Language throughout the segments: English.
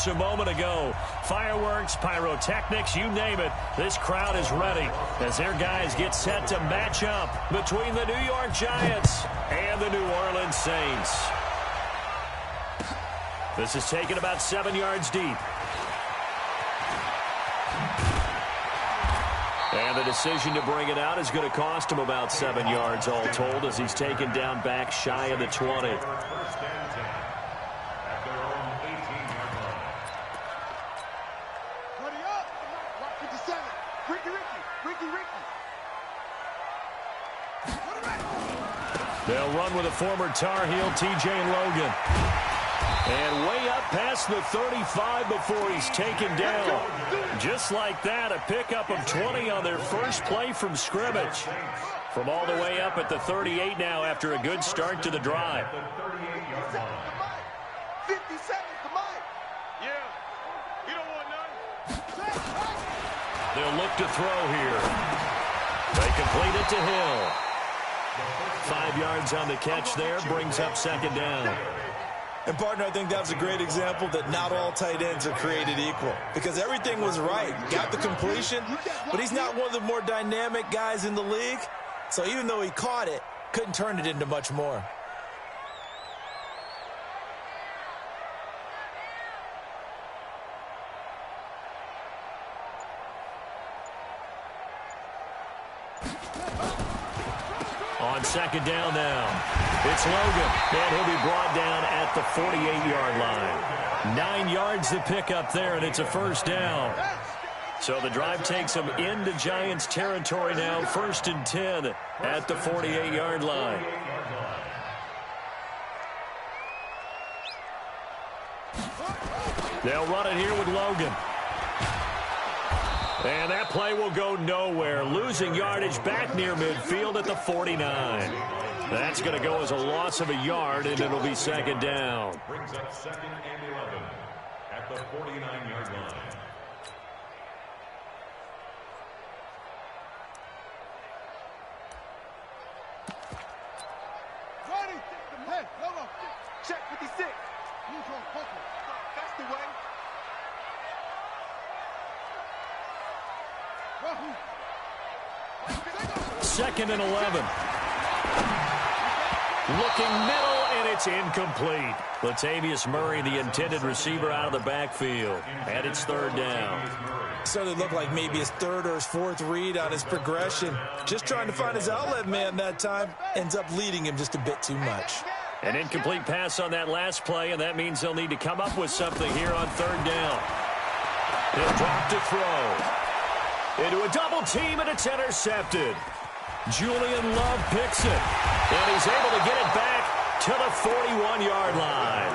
a moment ago. Fireworks, pyrotechnics, you name it. This crowd is ready as their guys get set to match up between the New York Giants and the New Orleans Saints. This is taken about 7 yards deep. And the decision to bring it out is going to cost him about 7 yards all told as he's taken down back shy of the 20. They'll run with a former Tar Heel, T.J. Logan. And way up past the 35 before he's taken down. Just like that, a pickup of 20 on their first play from scrimmage. From all the way up at the 38 now after a good start to the drive. 50 seconds, come on. Yeah, you don't want none. They'll look to throw here. They complete it to Hill. 5 yards on the catch there, brings up second down. And, partner, I think that was a great example that not all tight ends are created equal. Because everything was right. Got the completion, but he's not one of the more dynamic guys in the league. So even though he caught it, couldn't turn it into much more. On second down now, it's Logan, and he'll be brought down at the 48-yard line. 9 yards to pick up there, and it's a first down. So the drive takes him into Giants territory now, 1st and 10 at the 48-yard line. They'll run it here with Logan. And that play will go nowhere. Losing yardage back near midfield at the 49. That's going to go as a loss of a yard, and it'll be second down. Brings up 2nd and 11 at the 49-yard line. Hey, Logo, check 56. That's the way. 2nd and 11. Looking middle, and it's incomplete. Latavius Murray, the intended receiver, out of the backfield. And it's 3rd down. Certainly looked like maybe his 3rd or his 4th read on his progression. Just trying to find his outlet man that time. Ends up leading him just a bit too much. An incomplete pass on that last play, and that means they'll need to come up with something here on 3rd down. He'll drop to throw. Into a double team, and it's intercepted. Julian Love picks it, and he's able to get it back to the 41-yard line.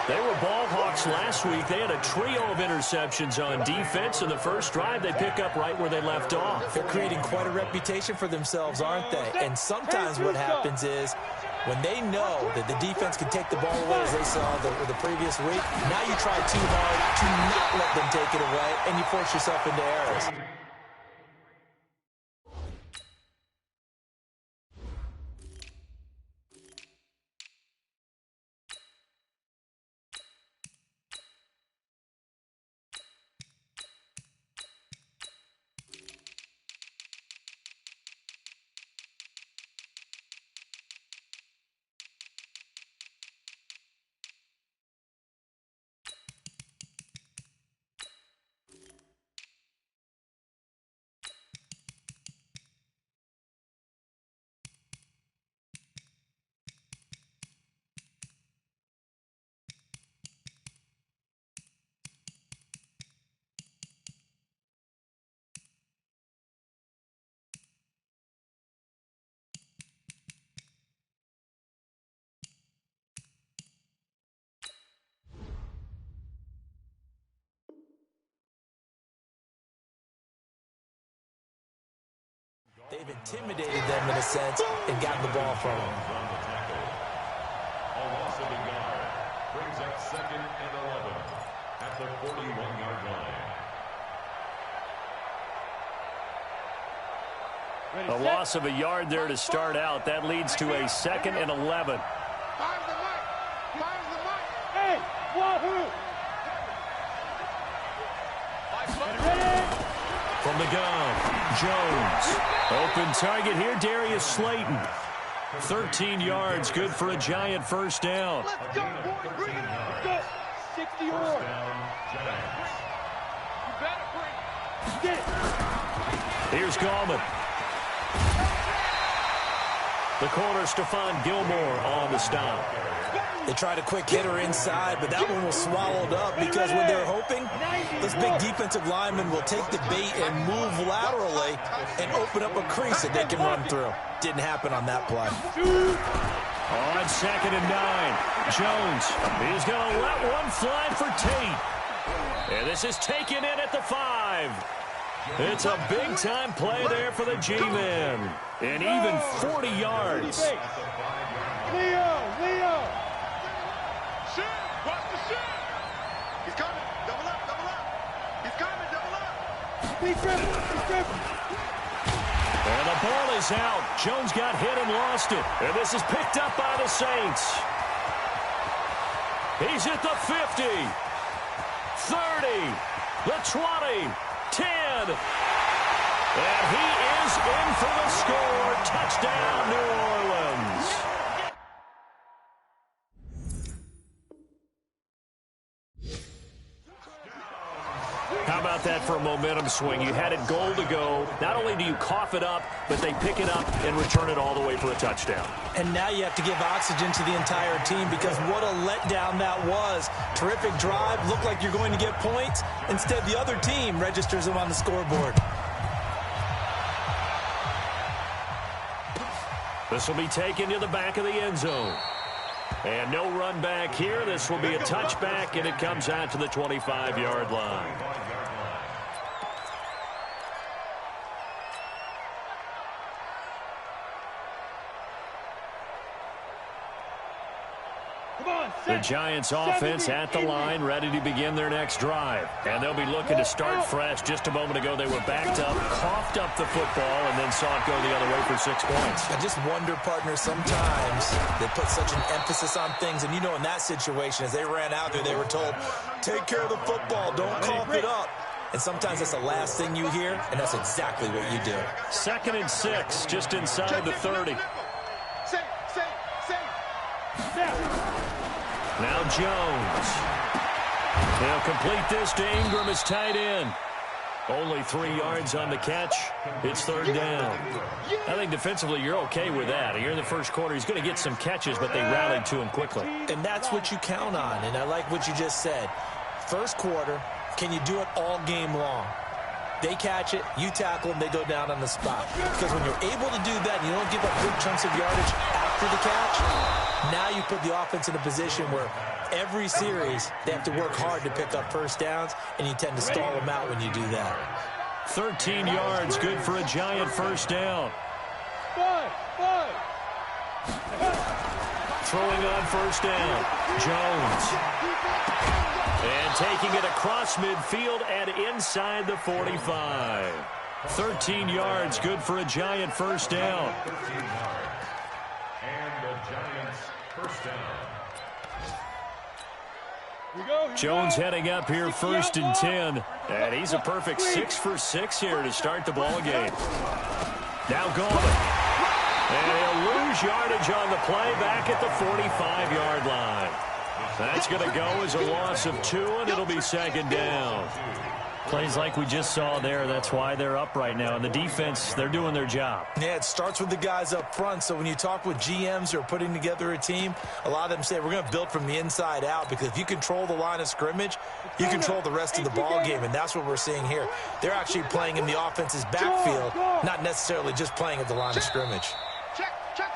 They were ball hawks last week. They had a trio of interceptions on defense. In the first drive, they pick up right where they left off. They're creating quite a reputation for themselves, aren't they? And sometimes what happens is when they know that the defense can take the ball away, as they saw the previous week, now you try too hard to not let them take it away, and you force yourself into errors. They've intimidated them in a sense and gotten the ball from them. A loss of a yard brings up 2nd and 11 at the 41-yard line. A loss of a yard there to start out. That leads to a 2nd and 11. Fires the mic. Fires the mic. Hey, wahoo! from the gun. Jones. Open target here, Darius Slayton. 13 yards, good for a Giant first down. Let's go, boys. Bring it on. Let's go. 60 yards. You better bring it. Get it. Here's Gallman. The corner, Stephon Gilmore on the stop. They tried a quick hitter inside, but that one was swallowed up because when they're hoping, those big defensive linemen will take the bait and move laterally and open up a crease that they can run through. Didn't happen on that play. On 2nd and 9, Jones. He's going to let one fly for Tate. And this is taken in at the 5. It's a big-time play there for the G-men. And even 40 yards. Leo. Shit. Watch the shit. He's coming. Double up. He's coming. Double up. He's tripping. And the ball is out. Jones got hit and lost it. And this is picked up by the Saints. He's at the 50. 30. The 20. 10. And he is in for the score. Touchdown, New Orleans. How about that for a momentum swing? You had it goal to go. Not only do you cough it up, but they pick it up and return it all the way for a touchdown. And now you have to give oxygen to the entire team because what a letdown that was. Terrific drive. Looked like you're going to get points. Instead, the other team registers them on the scoreboard. This will be taken to the back of the end zone. And no run back here. This will be a touchback, and it comes out to the 25-yard line. The Giants offense at the line, ready to begin their next drive. And they'll be looking to start fresh. Just a moment ago, they were backed up, coughed up the football, and then saw it go the other way for 6 points. I just wonder, partner, sometimes they put such an emphasis on things. And, you know, in that situation, as they ran out there, they were told, take care of the football, don't cough it up. And sometimes that's the last thing you hear, and that's exactly what you do. 2nd and 6, just inside the 30. Now Jones. He'll complete this to Ingram as tight end. Only 3 yards on the catch. It's 3rd down. I think defensively you're okay with that. Here in the first quarter, he's going to get some catches, but they rallied to him quickly. And that's what you count on, and I like what you just said. First quarter, can you do it all game long? They catch it, you tackle them, they go down on the spot. Because when you're able to do that and you don't give up big chunks of yardage after the catch, now you put the offense in a position where every series they have to work hard to pick up first downs, and you tend to stall them out when you do that. 13 yards, good for a Giant first down. Throwing on first down, Jones. And taking it across midfield and inside the 45. 13 yards, good for a Giant first down. And the Giants first down. Jones heading up here 1st and 10. And he's a perfect 6 for 6 here to start the ball game. Now Gallman. And he'll lose yardage on the play back at the 45-yard line. That's going to go as a loss of 2, and it'll be 2nd down. Plays like we just saw there, that's why they're up right now. And the defense, they're doing their job. Yeah, it starts with the guys up front. So when you talk with GMs who are putting together a team, a lot of them say we're going to build from the inside out, because if you control the line of scrimmage, you control the rest of the ball game, and that's what we're seeing here. They're actually playing in the offense's backfield, not necessarily just playing at the line of scrimmage. Check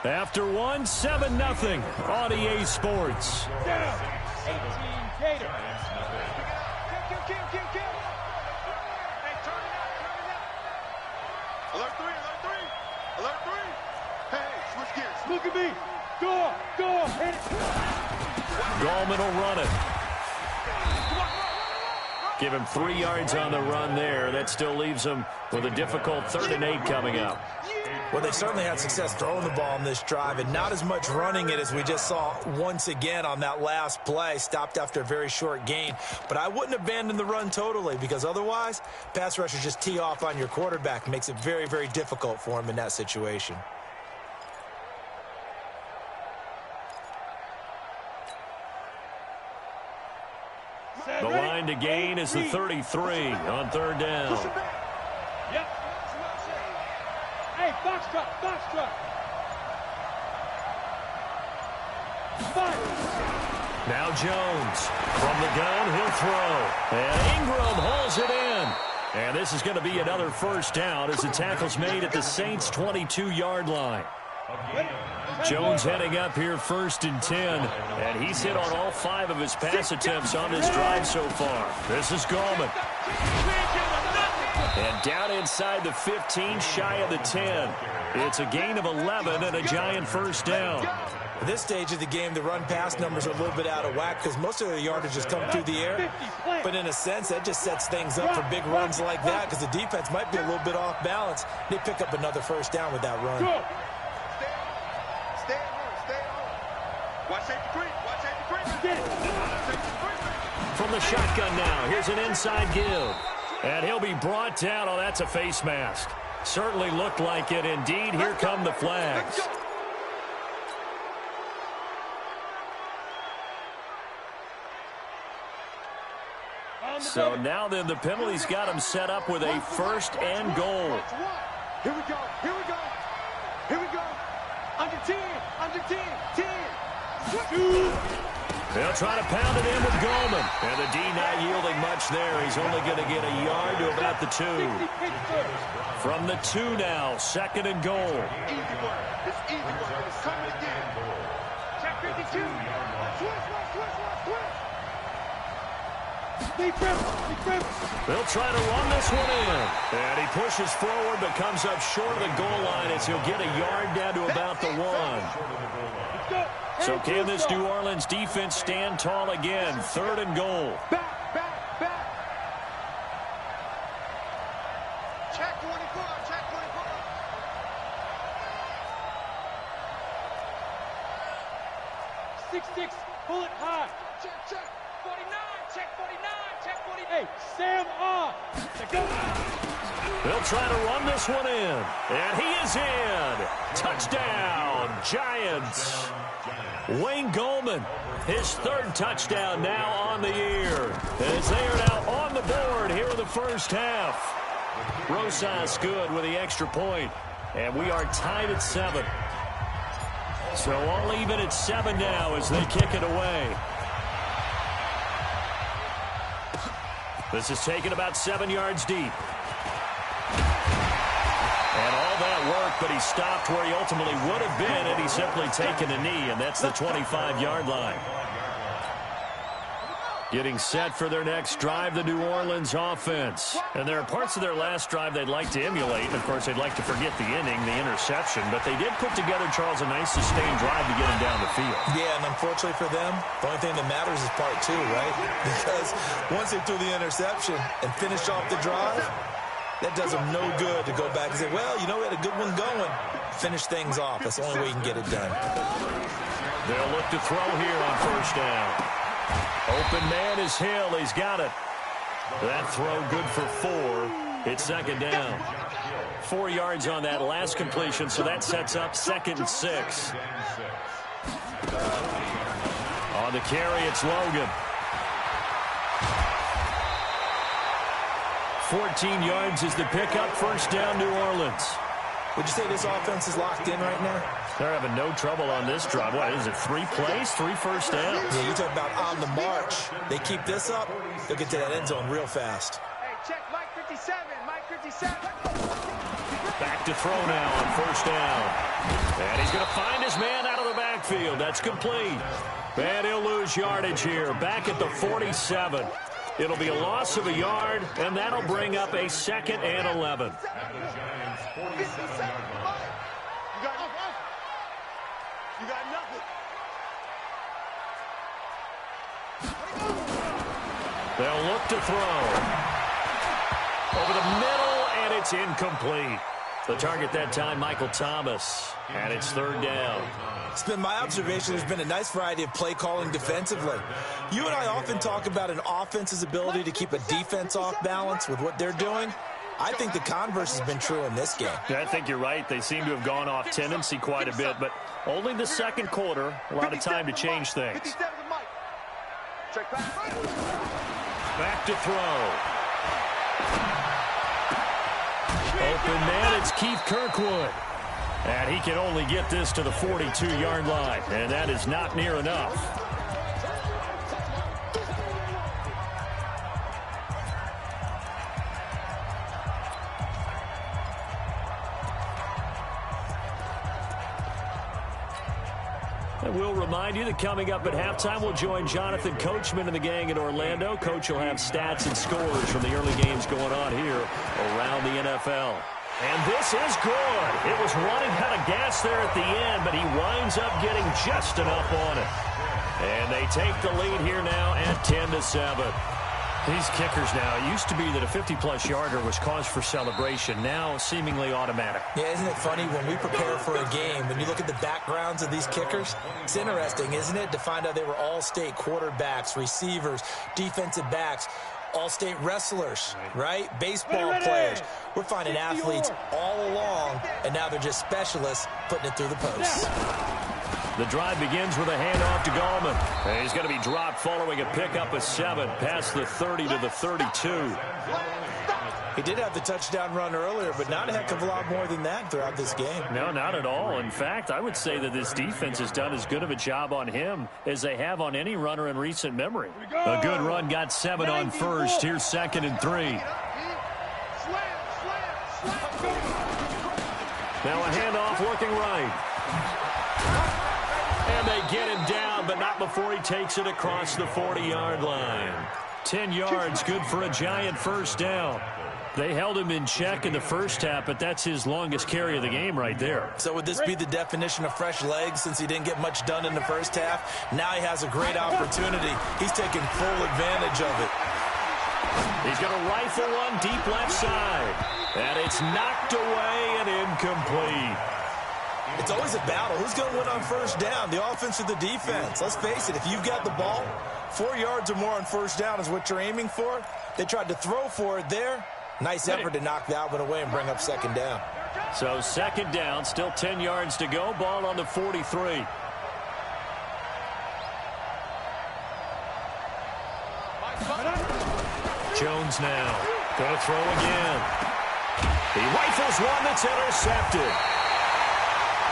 43. After 1, 7-0 on EA Sports. 18 Gator. Alert 3. Hey, switch gears. Look at me. Go. Hit it. Gallman will run it. Give him 3 yards on the run there. That still leaves him with a difficult 3rd and 8 coming up. Well, they've certainly had success throwing the ball on this drive and not as much running it as we just saw once again on that last play. Stopped after a very short gain. But I wouldn't abandon the run totally because otherwise, pass rushers just tee off on your quarterback. It makes it very, very difficult for him in that situation. The line to gain is the 33 on third down. Yep. Hey, box truck, box truck. Now Jones from the gun, he'll throw. And Ingram hauls it in. And this is going to be another first down as the tackle's made at the Saints' 22-yard line. Jones heading up here 1st and 10. And he's hit on all 5 of his pass attempts on this drive so far. This is Gallman. And down inside the 15, shy of the 10. It's a gain of 11 and a giant first down. At this stage of the game, the run-pass numbers are a little bit out of whack because most of the yardage has come through the air. But in a sense, that just sets things up for big runs like that because the defense might be a little bit off balance. They pick up another first down with that run. Stay on. Watch safety creep. Watch safety creep. From the shotgun now, here's an inside give. And he'll be brought down. Oh, that's a face mask. Certainly looked like it. Indeed, here come the flags. So now then, the penalty's got him set up with a first and goal. Here we go. Here we go. Here we go. Under 10. Under 10. 10. They'll try to pound it in with Gallman. And the D not yielding much there. He's only going to get a yard to about the 2. From the 2 now, 2nd and goal. Easy work. It's easy work. It's coming again. Check 52. They'll try to run this one in. And he pushes forward but comes up short of the goal line as he'll get a yard down to about the 1. So can this New Orleans defense stand tall again? 3rd and goal. Back. Check 24. Check 24. Six. Pull it high. Check. 49. Check 49. Check 48. Hey, Sam off. They'll try to run this one in. And he is in. Touchdown, Giants. Wayne Gallman, his 3rd touchdown now on the year. As they are now on the board here in the first half. Rosas good with the extra point. And we are tied at 7. So all even at 7 now as they kick it away. This is taken about 7 yards deep. And all that work, but he stopped where he ultimately would have been had he simply taken a knee, and that's the 25-yard line. Getting set for their next drive, the New Orleans offense. And there are parts of their last drive they'd like to emulate. And, of course, they'd like to forget the inning, the interception. But they did put together, Charles, a nice sustained drive to get him down the field. Yeah, and unfortunately for them, the only thing that matters is part 2, right? Because once they threw the interception and finished off the drive, that does them no good to go back and say, well, you know, we had a good one going. Finish things off. That's the only way you can get it done. They'll look to throw here on first down. Open man is Hill. He's got it. That throw good for 4. It's 2nd down. 4 yards on that last completion, so that sets up 2nd and 6. On the carry, it's Logan. 14 yards is the pickup. First down, New Orleans. Would you say this offense is locked in right now? They're having no trouble on this drive. What is it, 3 plays, 3 first downs? Yeah, you talk about on the march. They keep this up, they'll get to that end zone real fast. Hey, check Mike 57. Mike 57. Back to throw now on first down. And he's going to find his man out of the backfield. That's complete. And he'll lose yardage here. Back at the 47. It'll be a loss of a yard, and that'll bring up a 2nd and 11. You got nothing. They'll look to throw. Over the middle, and it's incomplete. The target that time, Michael Thomas. And it's third down. It's been my observation there's been a nice variety of play calling defensively. You and I often talk about an offense's ability to keep a defense off balance with what they're doing. I think the converse has been true in this game. Yeah, I think you're right. They seem to have gone off tendency quite a bit, but only the second quarter, a lot of time to change things. Back to throw. Open man, it's Keith Kirkwood. And he can only get this to the 42-yard line, and that is not near enough. And we'll remind you that coming up at halftime, we'll join Jonathan Coachman and the gang in Orlando. Coach will have stats and scores from the early games going on here around the NFL. And this is good. It was running out of gas there at the end, but he winds up getting just enough on it. And they take the lead here now at 10-7. These kickers now, it used to be that a 50-plus yarder was cause for celebration. Now seemingly automatic. Yeah, isn't it funny when we prepare for a game, when you look at the backgrounds of these kickers, it's interesting, isn't it, to find out they were all-state quarterbacks, receivers, defensive backs, all-state wrestlers, right? Baseball players. We're finding athletes all along, and now they're just specialists putting it through the posts. The drive begins with a handoff to Gallman. And he's going to be dropped following a pickup of 7 past the 30 to the 32. He did have the touchdown run earlier, but not a heck of a lot more than that throughout this game. No, not at all. In fact, I would say that this defense has done as good of a job on him as they have on any runner in recent memory. A good run got 7 on first. Here's 2nd and 3. Now a handoff working right. And they get him down, but not before he takes it across the 40-yard line. 10 yards, good for a giant first down. They held him in check in the first half, but that's his longest carry of the game right there. So would this be the definition of fresh legs since he didn't get much done in the first half? Now he has a great opportunity. He's taking full advantage of it. He's going to rifle one deep left side. And it's knocked away and incomplete. It's always a battle. Who's going to win on first down, the offense or the defense? Let's face it, if you've got the ball, 4 yards or more on first down is what you're aiming for. They tried to throw for it there. Nice effort to knock that one away and bring up 2nd down. So 2nd down, still 10 yards to go. Ball on the 43. Jones now. Going to throw again. He rifles one that's intercepted.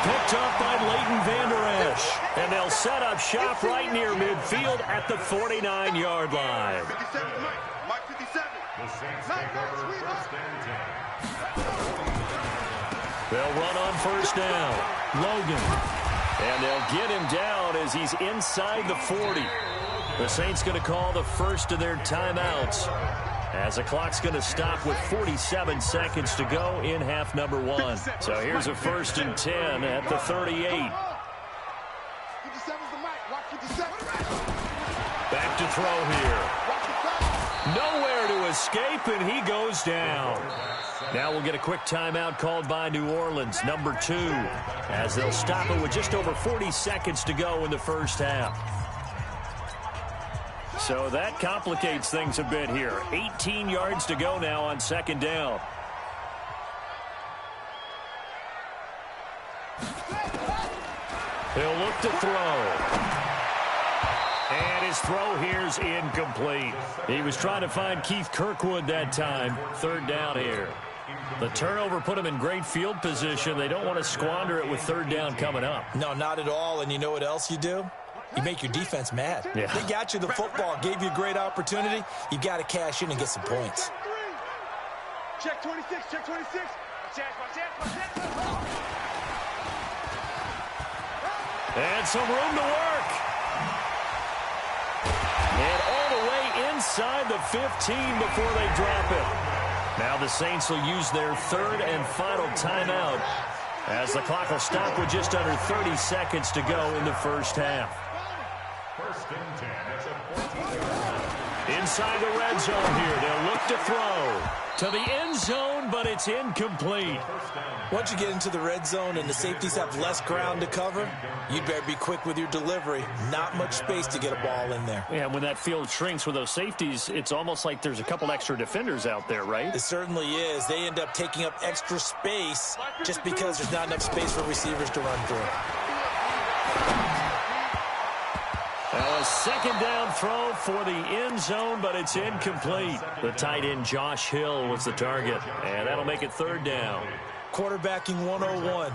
Picked up by Leighton Vander Esch. And they'll set up shop right near midfield at the 49-yard line. 57, Mike 57. The Saints take over 1st and 10. They'll run on first down. Logan. And they'll get him down as he's inside the 40. The Saints going to call the first of their timeouts, as the clock's going to stop with 47 seconds to go in half number 1. So here's a 1st and 10 at the 38. Back to throw here. Nowhere to escape, and he goes down. Now we'll get a quick timeout called by New Orleans, number 2, as they'll stop it with just over 40 seconds to go in the first half. So that complicates things a bit here. 18 yards to go now on 2nd down. He'll look to throw. And his throw here's incomplete. He was trying to find Keith Kirkwood that time. 3rd down here. The turnover put him in great field position. They don't want to squander it with 3rd down coming up. No, not at all. And you know what else you do? You make your defense mad. Yeah. They got you the football, gave you a great opportunity. You got to cash in and get some points. Check 26, check 26. And some room to work. And all the way inside the 15 before they drop it. Now the Saints will use their 3rd and final timeout, as the clock will stop with just under 30 seconds to go in the first half. 1st and 10. It's a 14-yard line. Inside the red zone here. They'll look to throw to the end zone, but it's incomplete. Once you get into the red zone and the safeties have less ground to cover, you'd better be quick with your delivery. Not much space to get a ball in there. Yeah, when that field shrinks with those safeties, it's almost like there's a couple extra defenders out there, right? It certainly is. They end up taking up extra space just because there's not enough space for receivers to run through. A second down throw for the end zone, but it's incomplete. The tight end, Josh Hill, was the target, and that'll make it third down. Quarterbacking 101.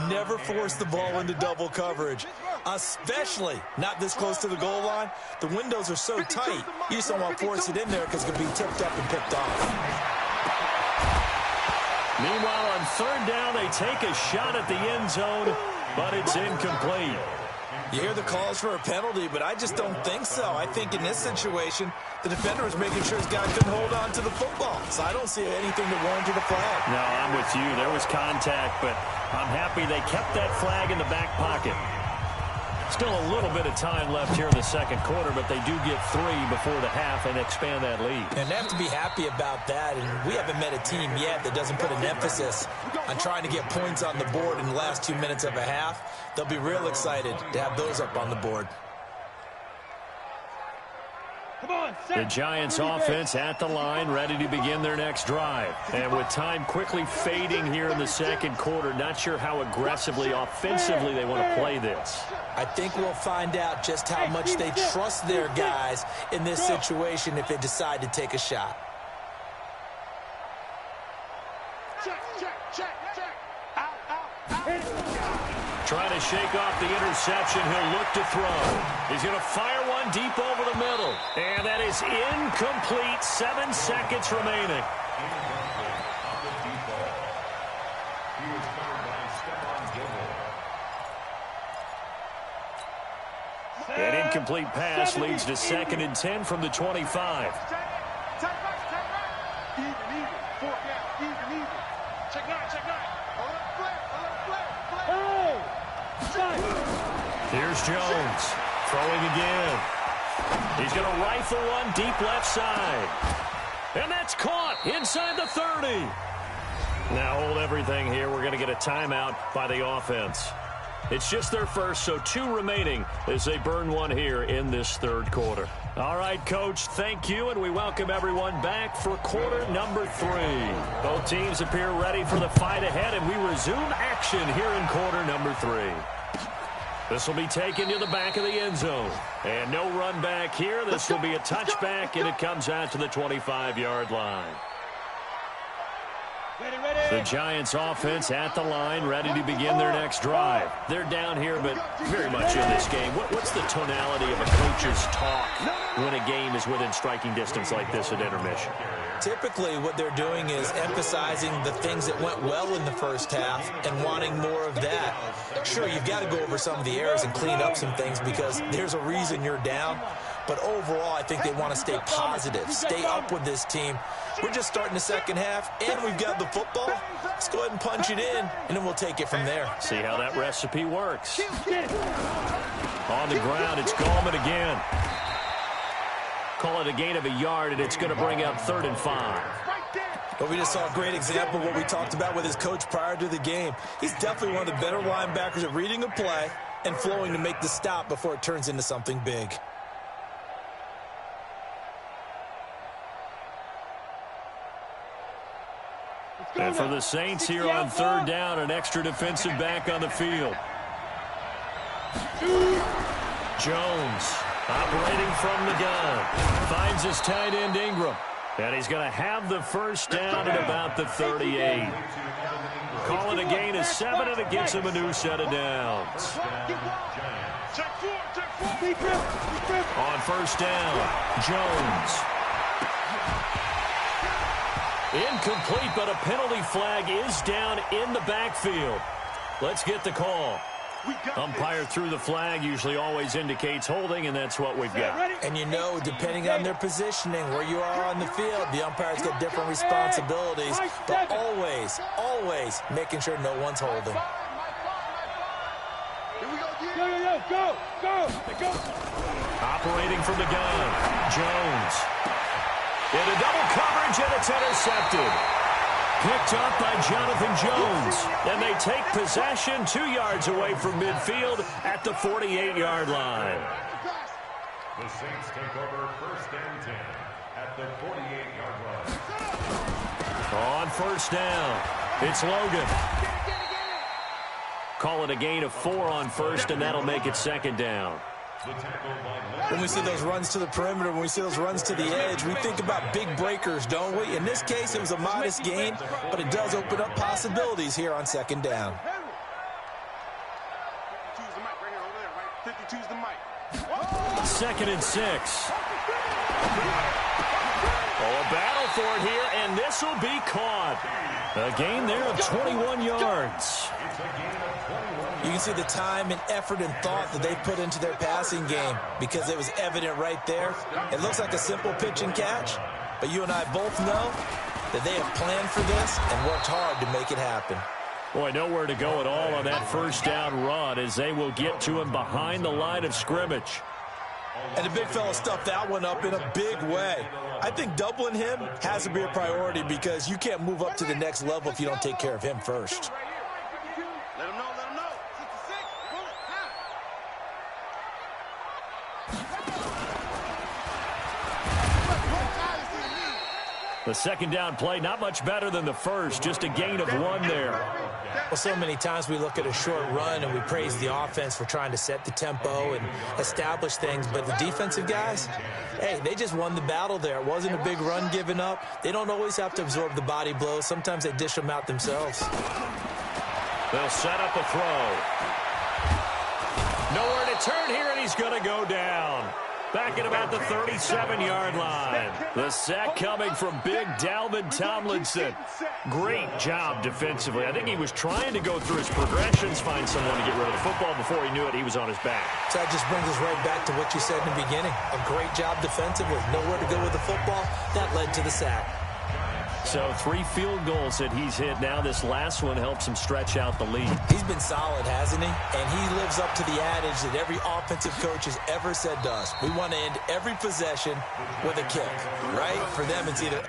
Never force the ball into double coverage, especially not this close to the goal line. The windows are so tight, you just don't want to force it in there because it could be tipped up and picked off. Meanwhile, on third down, they take a shot at the end zone, but it's incomplete. You hear the calls for a penalty, but I just don't think so. I think in this situation, the defender was making sure his guy couldn't hold on to the football. So I don't see anything that warranted a flag. No, I'm with you. There was contact, but I'm happy they kept that flag in the back pocket. Still a little bit of time left here in the second quarter, but they do get 3 before the half and expand that lead. And they have to be happy about that. And we haven't met a team yet that doesn't put an emphasis on trying to get points on the board in the last 2 minutes of a half. They'll be real excited to have those up on the board. The Giants offense at the line, ready to begin their next drive. And with time quickly fading here in the second quarter, not sure how aggressively, offensively they want to play this. I think we'll find out just how much they trust their guys in this situation if they decide to take a shot. Trying to shake off the interception. He'll look to throw. He's going to fire one deep over the middle. And that is incomplete. 7 seconds remaining. An incomplete pass leads to 2nd and 10 from the 25. Here's Jones, throwing again. He's going to rifle one deep left side. And that's caught inside the 30. Now hold everything here. We're going to get a timeout by the offense. It's just their first, so 2 remaining as they burn one here in this third quarter. All right, Coach, thank you, and we welcome everyone back for quarter number 3. Both teams appear ready for the fight ahead, and we resume action here in quarter number 3. This will be taken to the back of the end zone. And no run back here. This will be a touchback, and it comes out to the 25-yard line. The Giants offense at the line, ready to begin their next drive. They're down here, but very much in this game. What's the tonality of a coach's talk when a game is within striking distance like this at intermission? Typically, what they're doing is emphasizing the things that went well in the first half and wanting more of that. Sure, you've got to go over some of the errors and clean up some things because there's a reason you're down. But overall, I think they want to stay positive, stay up with this team. We're just starting the second half, and we've got the football. Let's go ahead and punch it in, and then we'll take it from there. See how that recipe works. On the ground, it's Gallman again. Call it a gain of a yard, and it's going to bring up 3rd and 5. But we just saw a great example of what we talked about with his coach prior to the game. He's definitely one of the better linebackers at reading a play and flowing to make the stop before it turns into something big. And for the Saints here on 3rd down, an extra defensive back on the field. Jones operating from the gun. Finds his tight end Ingram. And he's going to have the first down at about the 38. Call it a gain of 7, and it gets him a new set of downs. On first down, Jones. Incomplete, but a penalty flag is down in the backfield. Let's get the call. Umpire threw the flag, usually always indicates holding, and that's what we've got. And you know, depending on their positioning, where you are on the field, the umpires get different responsibilities, but always, always making sure no one's holding. Here we go, go. Operating from the gun, Jones. Into double coverage, and it's intercepted. Picked up by Jonathan Jones. And they take possession 2 yards away from midfield at the 48-yard line. The Saints take over 1st and 10 at the 48-yard line. On first down, it's Logan. Call it a gain of 4 on first, and that'll make it 2nd down. When we see those runs to the perimeter, when we see those runs to the edge, we think about big breakers, don't we? In this case, it was a modest gain, but it does open up possibilities here on 2nd down. 2nd and 6. Oh, a battle for it here, and this will be caught. A gain there of 21 yards. You can see the time and effort and thought that they put into their passing game because it was evident right there. It looks like a simple pitch and catch, but you and I both know that they have planned for this and worked hard to make it happen. Boy, nowhere to go at all on that first down run as they will get to him behind the line of scrimmage. And the big fella stuffed that one up in a big way. I think doubling him has to be a priority because you can't move up to the next level if you don't take care of him first. Let him know, let him know. 66, roll it, The 2nd down play, not much better than the first, just a gain of 1 there. Well, so many times we look at a short run and we praise the offense for trying to set the tempo and establish things, but the defensive guys, hey, they just won the battle there. It wasn't a big run given up. They don't always have to absorb the body blows. Sometimes they dish them out themselves. They'll set up a throw. Nowhere to turn here, and he's going to go down. Back at about the 37-yard line. The sack coming from big Dalvin Tomlinson. Great job defensively. I think he was trying to go through his progressions, find someone to get rid of the football. Before he knew it, he was on his back. So that just brings us right back to what you said in the beginning. A great job defensively. Nowhere to go with the football. That led to the sack. So 3 field goals that he's hit now. This last one helps him stretch out the lead. He's been solid, hasn't he? And he lives up to the adage that every offensive coach has ever said to us. We want to end every possession with a kick, right? For them, it's either...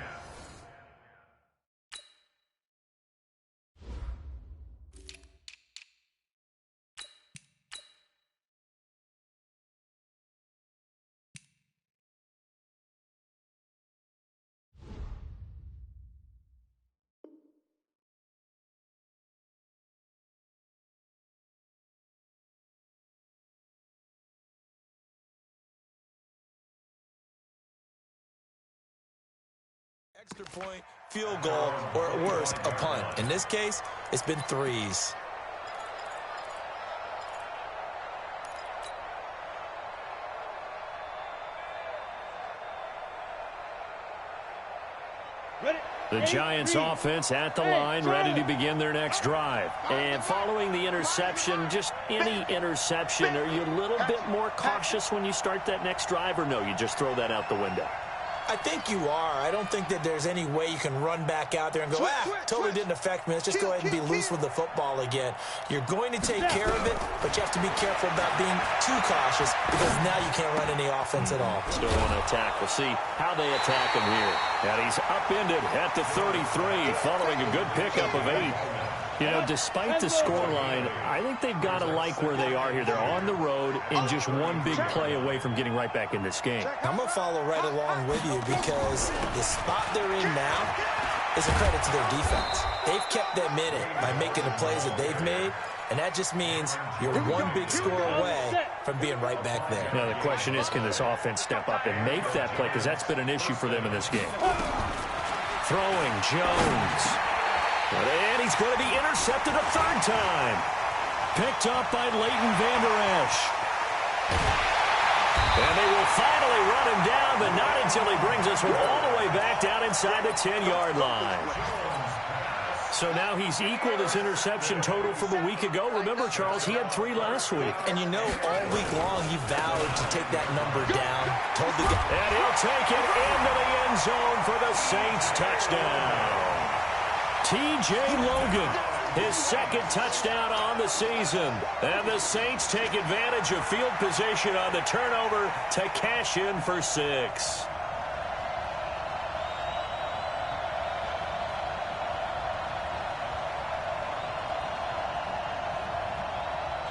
extra point, field goal, or at worst, a punt. In this case, it's been 3s. The Giants offense at the line, ready to begin their next drive. And following the interception, just any interception, are you a little bit more cautious when you start that next drive, or no, you just throw that out the window? I think you are. I don't think that there's any way you can run back out there and go, totally didn't affect me. Let's just go ahead and be loose with the football again. You're going to take care of it, but you have to be careful about being too cautious because now you can't run any offense at all. Still want to attack. We'll see how they attack him here. And he's upended at the 33 following a good pickup of 8. You know, despite the scoreline, I think they've got to like where they are here. They're on the road and just one big play away from getting right back in this game. I'm going to follow right along with you because the spot they're in now is a credit to their defense. They've kept them in it by making the plays that they've made, and that just means you're one big score away from being right back there. Now, the question is, can this offense step up and make that play? Because that's been an issue for them in this game. Throwing, Jones. And he's going to be intercepted a 3rd time. Picked up by Leighton Vander Esch. And they will finally run him down, but not until he brings us all the way back down inside the 10-yard line. So now he's equaled his interception total from a week ago. Remember, Charles, he had 3 last week. And you know, all week long he vowed to take that number down. Told the guy. And he'll take it into the end zone for the Saints touchdown. T.J. Logan his second touchdown on the season. And the Saints take advantage of field position on the turnover to cash in for 6.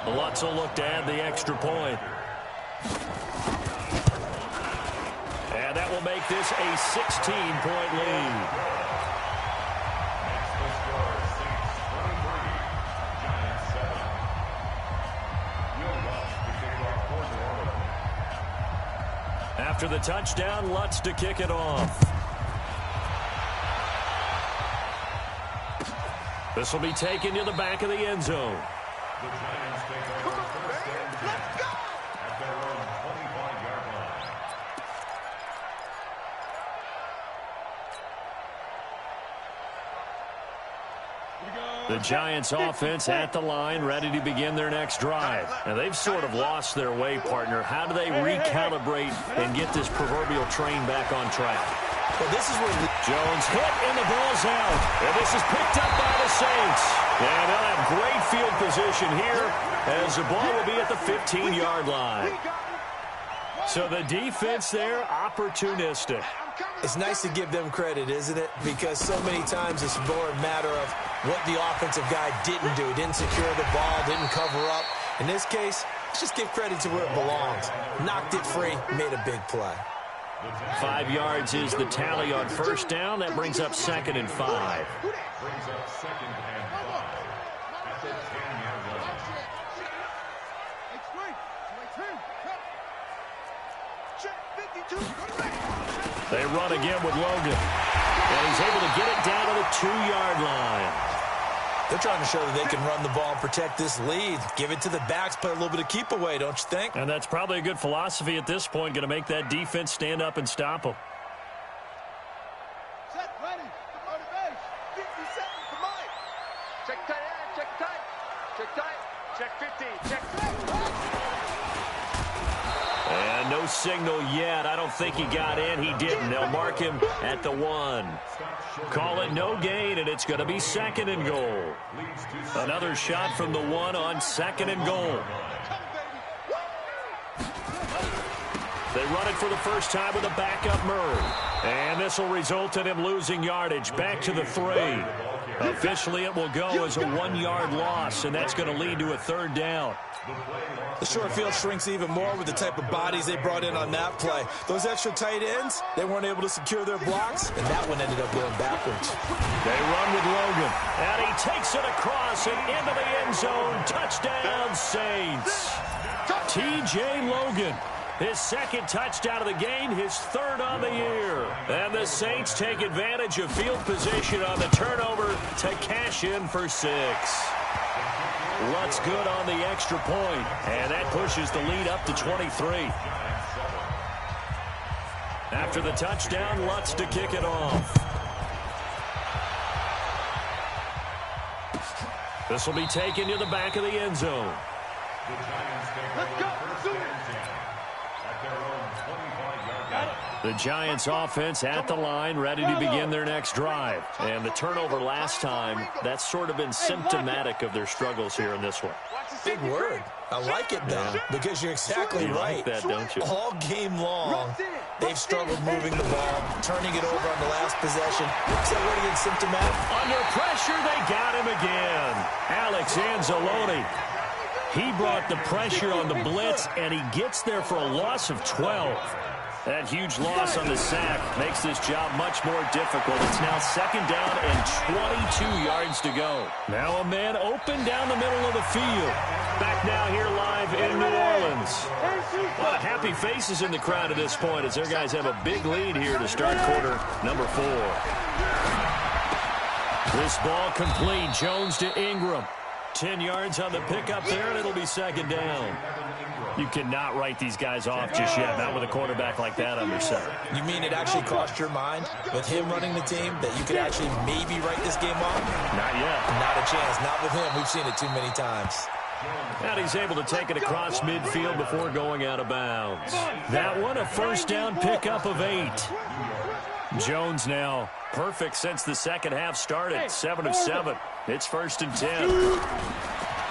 Lutz will look to add the extra point. And that will make this a 16-point lead. After the touchdown, Lutz to kick it off. This will be taken to the back of the end zone. The Giants take over first and 10 at their own 25-yard line. The Giants offense at the line, ready to begin their next drive. Now, they've sort of lost their way, partner. How do they recalibrate and get this proverbial train back on track? Well, this is where Jones hit and the ball's out. And this is picked up by the Saints. And they'll have great field position here as the ball will be at the 15-yard line. So the defense there, opportunistic. it's nice to give them credit, isn't it? Because so many times it's more a matter of what the offensive guy didn't do. Didn't secure the ball, didn't cover up. In this case, let's just give credit to where it belongs. Knocked it free, made a big play. 5 yards is the tally on first down. That brings up 2nd and 5. Brings up 2nd and 5 at the 10-yard line. They run again with Logan. And he's able to get it down to the 2-yard line. They're trying to show that they can run the ball and protect this lead. Give it to the backs, play a little bit of keep away, don't you think? And that's probably a good philosophy at this point, going to make that defense stand up and stop them. Set, ready, the motivation. 50 seconds for Mike. Check tight end, check tight. Check tight, check 50, check tight. And no signal yet. I don't think he got in. He didn't. They'll mark him at the 1. Call it no gain, and it's going to be 2nd and goal. Another shot from the 1 on 2nd and goal. They run it for the first time with a backup Murray. And this will result in him losing yardage. Back to the 3. Officially, it will go as a 1-yard loss, and that's going to lead to a 3rd down. The short field shrinks even more with the type of bodies they brought in on that play. Those extra tight ends, they weren't able to secure their blocks, and that one ended up going backwards. They run with Logan, and he takes it across and into the end zone. Touchdown, Saints. T.J. Logan, his 2nd touchdown of the game, his 3rd on the year. And the Saints take advantage of field position on the turnover to cash in for 6. Lutz good on the extra point, and that pushes the lead up to 23. After the touchdown, Lutz to kick it off. This will be taken to the back of the end zone. The Giants take over first and 10 at their own 25-yard line. The Giants offense at the line, ready to begin their next drive. And the turnover last time, that's sort of been symptomatic of their struggles here in this one. Big word. I like it, though, because you're exactly You right. like that, don't you? All game long, they've struggled moving the ball, turning it over on the last possession. Is that word again symptomatic? Under pressure, they got him again. Alex Anzalone. He brought the pressure on the blitz, and he gets there for a loss of 12. That huge loss on the sack makes this job much more difficult. It's now 2nd down and 22 yards to go. Now a man open down the middle of the field. Back now here live in New Orleans. A lot of happy faces in the crowd at this point as their guys have a big lead here to start quarter number 4. This ball complete. Jones to Ingram. 10 yards on the pickup there, and it'll be 2nd down. You cannot write these guys off just yet, not with a quarterback like that under center. You mean it actually crossed your mind with him running the team that you could actually maybe write this game off? Not yet. Not a chance. Not with him. We've seen it too many times. And he's able to take it across midfield before going out of bounds. That one, a first down pickup of 8. Jones now perfect since the second half started, 7 of 7. It's 1st and 10.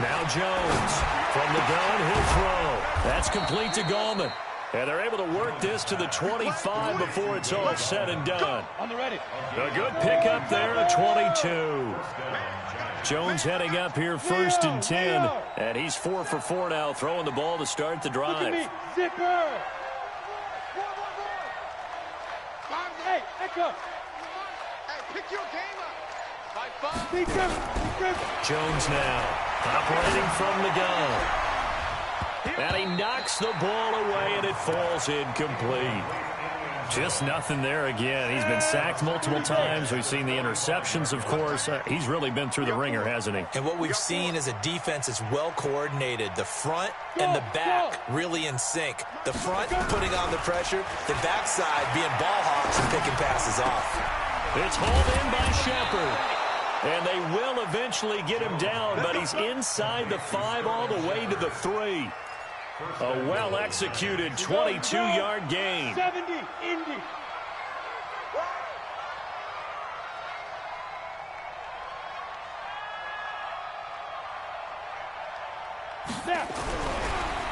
Now Jones from the gun, he'll throw. That's complete to Gallman. And they're able to work this to the 25 before it's all said and done. On the ready. A good pickup there at 22. Jones heading up here 1st and 10. And he's 4 for 4 now, throwing the ball to start the drive. Zipper. Hey, Echo. Hey, pick your game up. Jones now operating from the gun. And he knocks the ball away, and it falls incomplete. Just nothing there again. He's been sacked multiple times. We've seen the interceptions, of course. He's really been through the ringer, hasn't he? And what we've seen is a defense that's well coordinated. The front and the back really in sync. The front putting on the pressure, the backside being ball hawks and picking passes off. It's hauled in by Shepard. And they will eventually get him down, but he's inside the 5 all the way to the 3. A well-executed 22-yard gain. 70, Indy.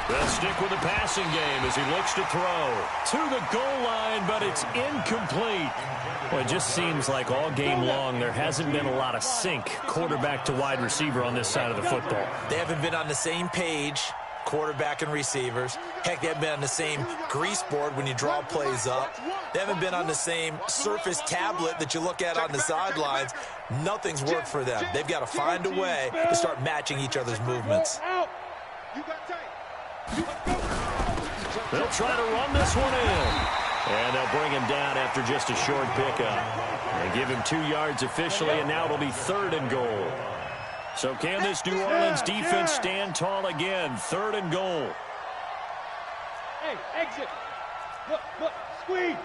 They'll stick with the passing game as he looks to throw. To the goal line, but it's incomplete. Well, it just seems like all game long there hasn't been a lot of sync quarterback to wide receiver on this side of the football. They haven't been on the same page, quarterback and receivers. Heck, they haven't been on the same grease board when you draw plays up. They haven't been on the same surface tablet that you look at on the sidelines. Nothing's worked for them. They've got to find a way to start matching each other's movements. They'll try to run this one in. And they'll bring him down after just a short pickup. They give him 2 yards officially, and now it'll be 3rd and goal. So can this New Orleans defense stand tall again? 3rd and goal. Hey, exit. Look, squeeze.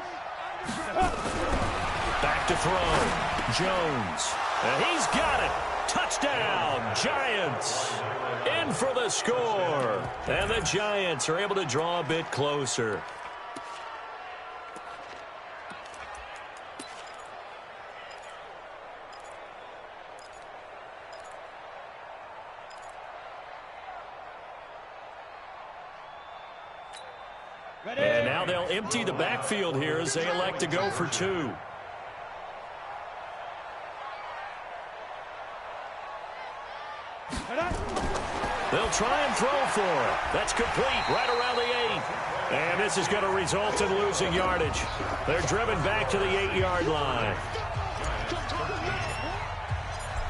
Back to throw. Jones. And he's got it. Touchdown, Giants. In for the score. And the Giants are able to draw a bit closer. And now they'll empty the backfield here as they elect to go for 2. They'll try and throw for it. That's complete right around the 8. And this is going to result in losing yardage. They're driven back to the 8-yard line.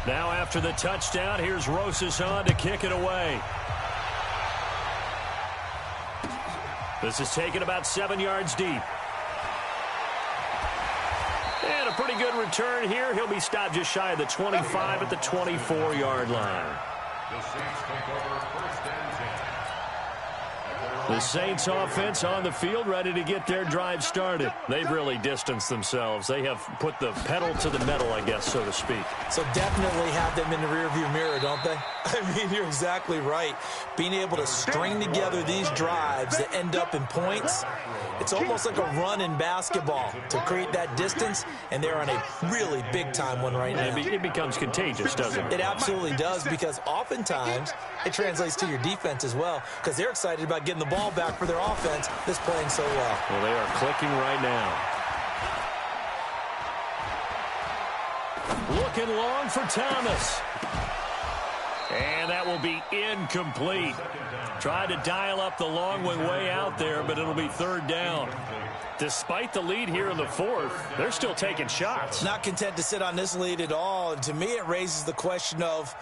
Now after the touchdown, here's Rosas on to kick it away. This is taken about 7 yards deep. And a pretty good return here. He'll be stopped just shy of the 25 at the 24-yard line. The Saints take over 1st and 10. The Saints offense on the field ready to get their drive started. They've really distanced themselves. They have put the pedal to the metal, I guess, so to speak. So definitely have them in the rearview mirror, don't they? I mean, you're exactly right. Being able to string together these drives that end up in points, it's almost like a run in basketball to create that distance, and they're on a really big-time one right now. It becomes contagious, doesn't it? It absolutely does, because oftentimes it translates to your defense as well, because they're excited about getting the ball back for their offense that's playing so well. Well, they are clicking right now. Looking long for Thomas. And that will be incomplete. Tried to dial up the long one way out there, but it'll be 3rd down. Despite the lead here in the 4th, they're still taking shots. Not content to sit on this lead at all. And to me, it raises the question of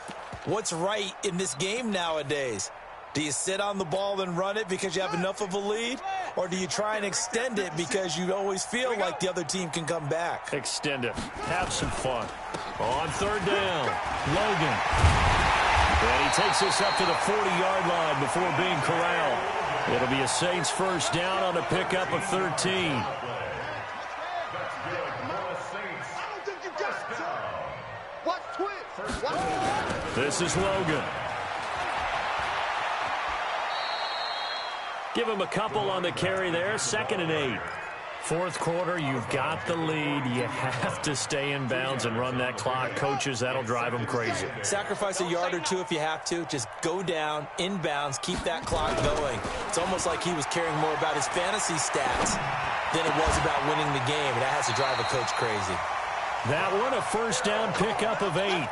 what's right in this game nowadays. Do you sit on the ball and run it because you have enough of a lead? Or do you try and extend it because you always feel like the other team can come back? Extend it. Have some fun. On 3rd down, Logan. And he takes this up to the 40-yard line before being corralled. It'll be a Saints 1st down on a pickup of 13. This is Logan. Give him a couple on the carry there. 2nd and 8. Fourth quarter, you've got the lead. You have to stay in bounds and run that clock. Coaches, that'll drive them crazy. Sacrifice a yard or two if you have to. Just go down, in bounds, keep that clock going. It's almost like he was caring more about his fantasy stats than it was about winning the game. And that has to drive a coach crazy. That one, a first down pickup of 8.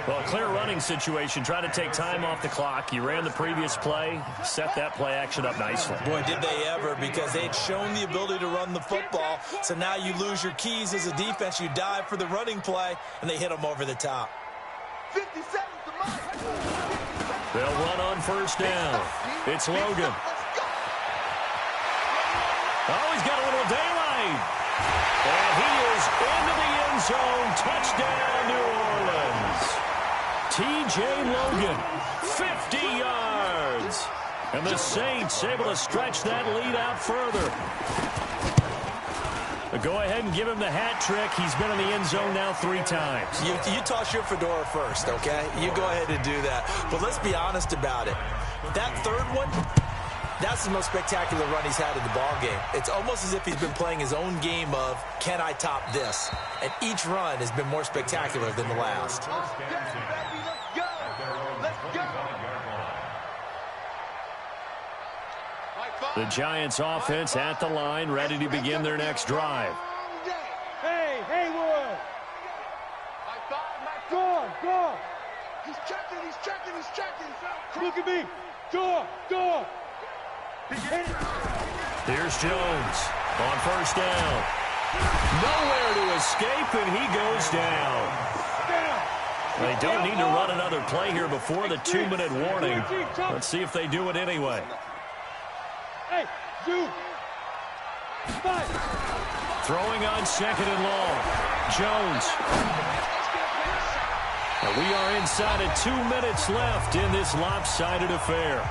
Well, a clear running situation. Try to take time off the clock. You ran the previous play, set that play action up nicely. Boy, did they ever, because they had shown the ability to run the football. So now you lose your keys as a defense. You dive for the running play, and they hit them over the top. 50 seconds to mark. They'll run on first down. It's Logan. Oh, he's got a little daylight. And he is into the end zone. Touchdown, New Orleans. T.J. Logan, 50 yards. And the Saints able to stretch that lead out further. But go ahead and give him the hat trick. He's been in the end zone now 3 times. You toss your fedora first, okay? You go ahead and do that. But let's be honest about it. That third one, that's the most spectacular run he's had in the ball game. It's almost as if he's been playing his own game of, can I top this? And each run has been more spectacular than the last. The Giants offense at the line, ready to begin their next drive. Hey, Haywood! Go! He's checking. Look at me! Go! Here's Jones on first down. Nowhere to escape, and he goes down. They don't need to run another play here before the 2-minute warning. Let's see if they do it anyway. Hey, you! Throwing on second and long. Jones. And we are inside of 2 minutes left in this lopsided affair.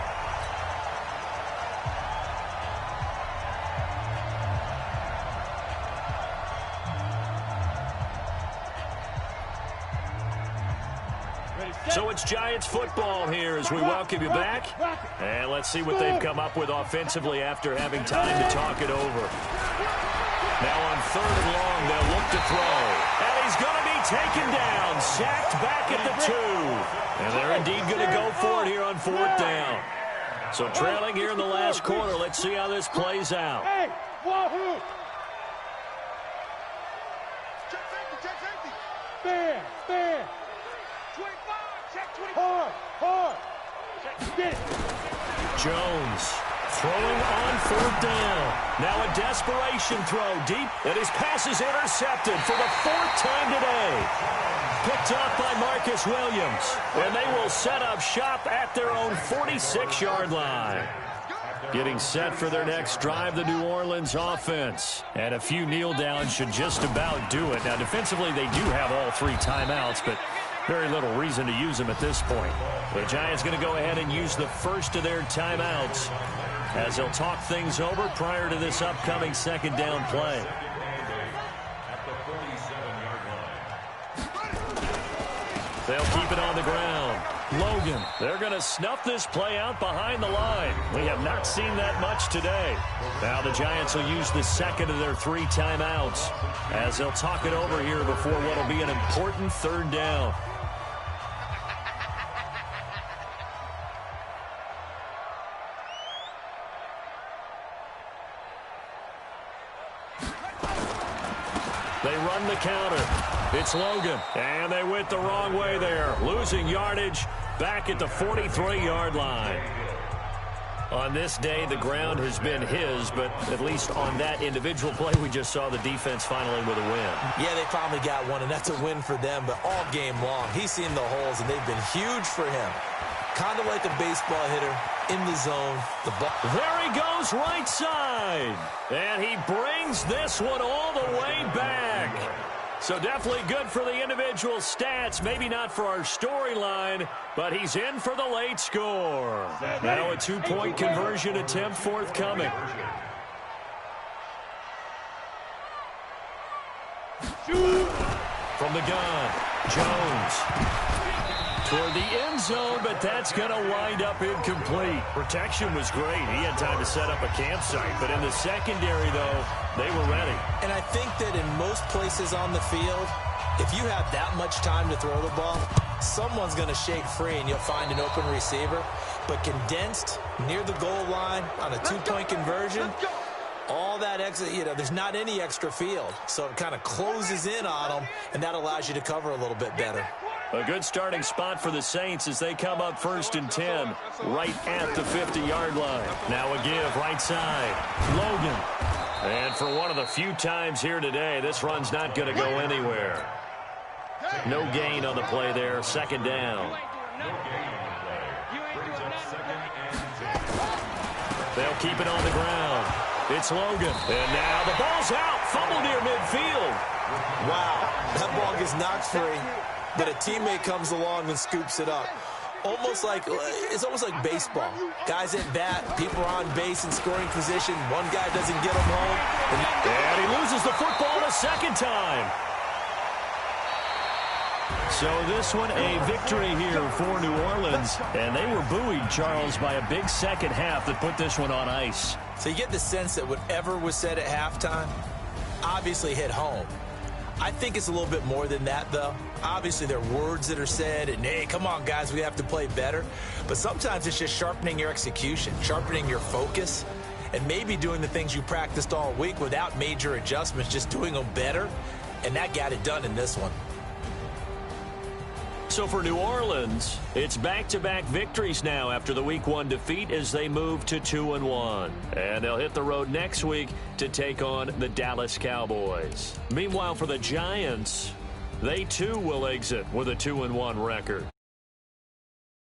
So it's Giants football here as we welcome you back. And let's see what they've come up with offensively after having time to talk it over. Now on third and long, they'll look to throw. And he's going to be taken down, sacked back at the 2. And they're indeed going to go for it here on fourth down. So trailing here in the last quarter, let's see how this plays out. Hey, wahoo! Check safety. Stand. 25, check 25. Hard. Get it. Jones throwing on fourth down. Now a desperation throw deep, and his pass is intercepted for the 4th time today. Picked off by Marcus Williams, and they will set up shop at their own 46-yard line. Getting set for their next drive, the New Orleans offense. And a few kneel downs should just about do it. Now, defensively, they do have all 3 timeouts, but very little reason to use them at this point. The Giants going to go ahead and use the first of their timeouts as they'll talk things over prior to this upcoming second down play. They'll keep it on the ground. Logan, they're going to snuff this play out behind the line. We have not seen that much today. Now the Giants will use the second of their 3 timeouts as they'll talk it over here before what will be an important third down. They run the counter. It's Logan, and they went the wrong way there, losing yardage back at the 43-yard line. On this day, the ground has been his, but at least on that individual play, we just saw the defense finally with a win. Yeah, they finally got one, and that's a win for them, but all game long, he's seen the holes, and they've been huge for him. Kind of like a baseball hitter in the zone. The ball. There he goes right side, and he brings this one all the way back. So definitely good for the individual stats. Maybe not for our storyline, but he's in for the late score. Now a 2-point conversion attempt forthcoming. From the gun, Jones. Toward the end zone, but that's going to wind up incomplete. Protection was great. He had time to set up a campsite. But in the secondary, though, they were ready. And I think that in most places on the field, if you have that much time to throw the ball, someone's going to shake free and you'll find an open receiver. But condensed near the goal line on a two-point conversion, all that extra, there's not any extra field. So it kind of closes in on them, and that allows you to cover a little bit better. A good starting spot for the Saints as they come up 1st and 10, right at the 50-yard line. Now a give, right side. Logan. And for one of the few times here today, this run's not going to go anywhere. No gain on the play there, 2nd down. They'll keep it on the ground. It's Logan. And now the ball's out. Fumble near midfield. Wow, that ball gets knocked free, but a teammate comes along and scoops it up. It's almost like baseball. Guys at bat, people are on base in scoring position. One guy doesn't get them home. And he loses the football a 2nd time. So this one, a victory here for New Orleans. And they were buoyed, Charles, by a big second half that put this one on ice. So you get the sense that whatever was said at halftime obviously hit home. I think it's a little bit more than that, though. Obviously, there are words that are said, and, hey, come on, guys, we have to play better. But sometimes it's just sharpening your execution, sharpening your focus, and maybe doing the things you practiced all week without major adjustments, just doing them better, and that got it done in this one. So for New Orleans, it's back-to-back victories now after the Week 1 defeat as they move to 2-1. And they'll hit the road next week to take on the Dallas Cowboys. Meanwhile, for the Giants, they too will exit with a 2-1 record.